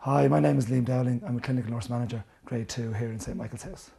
Hi, my name is Liam Dowling. I'm a clinical nurse manager, grade 2 here in St Michael's House.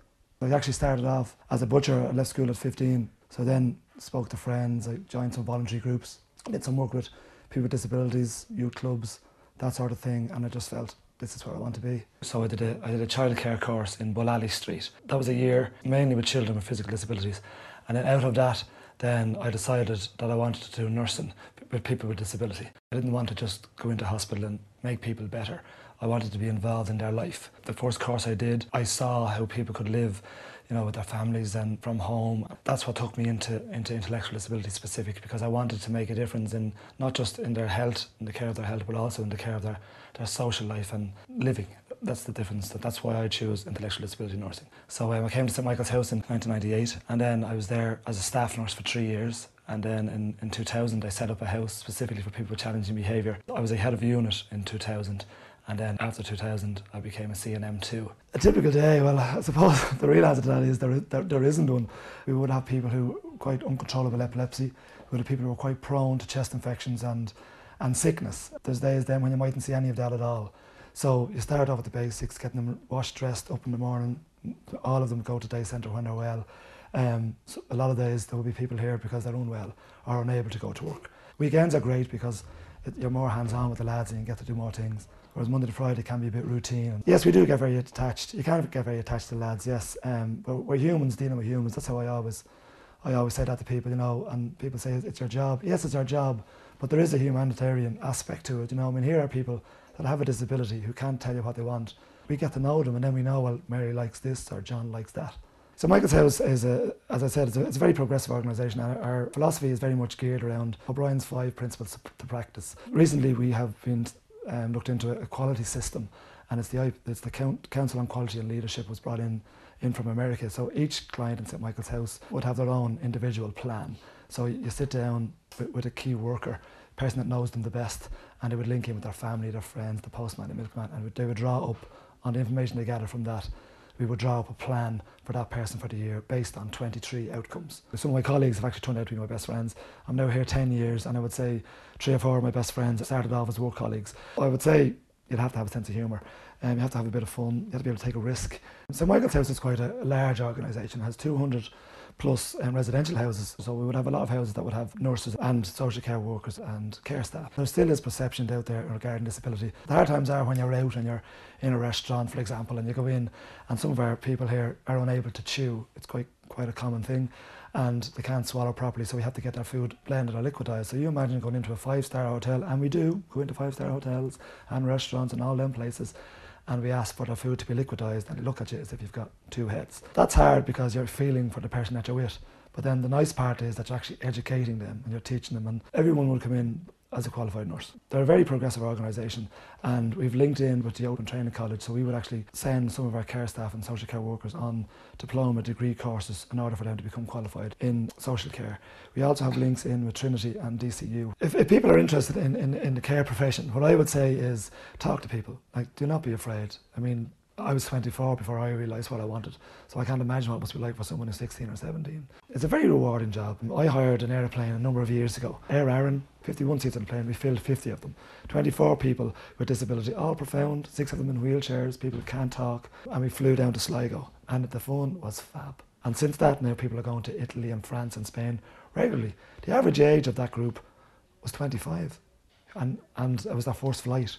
I actually started off as a butcher. I left school at 15, so then spoke to friends. I joined some voluntary groups, did some work with people with disabilities, youth clubs, that sort of thing, and I just felt this is where I want to be. So I did a childcare course in Bullally Street. That was a year mainly with children with physical disabilities, and then out of that then I decided that I wanted to do nursing with people with disability. I didn't want to just go into hospital and make people better. I wanted to be involved in their life. The first course I did, I saw how people could live, with their families and from home. That's what took me into intellectual disability specific, because I wanted to make a difference in not just in their health, in the care of their health, but also in the care of their social life and living. That's the difference. That's why I chose intellectual disability nursing. So I came to St Michael's House in 1998, and then I was there as a staff nurse for 3 years. And then in 2000 I set up a house specifically for people with challenging behaviour. I was a head of unit in 2000. And then after 2000, I became a CNM too. A typical day, well, I suppose the real answer to that is there isn't one. We would have people who were quite uncontrollable epilepsy. We would have people who were quite prone to chest infections and sickness. There's days then when you mightn't see any of that at all. So you start off with the basics, getting them washed, dressed, up in the morning. All of them go to day centre when they're well. So a lot of days there will be people here because they're unwell or unable to go to work. Weekends are great because you're more hands-on with the lads and you get to do more things. Whereas Monday to Friday can be a bit routine. Yes, we do get very attached. You can get very attached to the lads, yes. But we're humans dealing with humans. That's how I always say that to people, and people say it's your job. Yes, it's our job, but there is a humanitarian aspect to it. Here are people that have a disability who can't tell you what they want. We get to know them and then we know, well, Mary likes this or John likes that. So Michael's House is, as I said, it's a very progressive organisation. Our philosophy is very much geared around O'Brien's 5 principles to practice. Recently we have been looked into a quality system, and it's the Council on Quality and Leadership was brought in from America. So each client in St Michael's House would have their own individual plan. So you sit down with a key worker, person that knows them the best, and they would link in with their family, their friends, the postman, the milkman, and they would draw up on the information they gather from that. We would draw up a plan for that person for the year based on 23 outcomes. Some of my colleagues have actually turned out to be my best friends. I'm now here 10 years, and I would say 3 or 4 of my best friends started off as work colleagues. I would say you'd have to have a sense of humour, you have to have a bit of fun, you have to be able to take a risk. So Michael's House is quite a large organisation. It has 200 plus residential houses, so we would have a lot of houses that would have nurses and social care workers and care staff. There still is perception out there regarding disability. The hard times are when you're out and you're in a restaurant, for example, and you go in and some of our people here are unable to chew. It's quite a common thing, and they can't swallow properly, so we have to get their food blended or liquidised. So you imagine going into a 5-star hotel, and we do go into 5-star hotels and restaurants and all them places, and we ask for their food to be liquidised, and they look at you as if you've got 2 heads. That's hard because you're feeling for the person that you're with. But then the nice part is that you're actually educating them and you're teaching them, and everyone will come in as a qualified nurse. They're a very progressive organisation, and we've linked in with the Open Training College, so we would actually send some of our care staff and social care workers on diploma degree courses in order for them to become qualified in social care. We also have links in with Trinity and DCU. If people are interested in the care profession, what I would say is talk to people. Do not be afraid. I was 24 before I realised what I wanted, so I can't imagine what it must be like for someone who's 16 or 17. It's a very rewarding job. I hired an aeroplane a number of years ago. Air Arran, 51 seats on the plane, we filled 50 of them. 24 people with disability, all profound, 6 of them in wheelchairs, people who can't talk, and we flew down to Sligo, and the fun was fab. And since that now people are going to Italy and France and Spain regularly. The average age of that group was 25, and it was their first flight.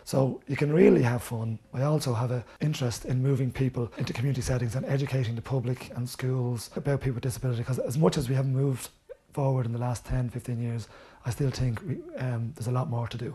So you can really have fun. I also have an interest in moving people into community settings and educating the public and schools about people with disability, because as much as we have moved forward in the last 10, 15 years, I still think there's a lot more to do.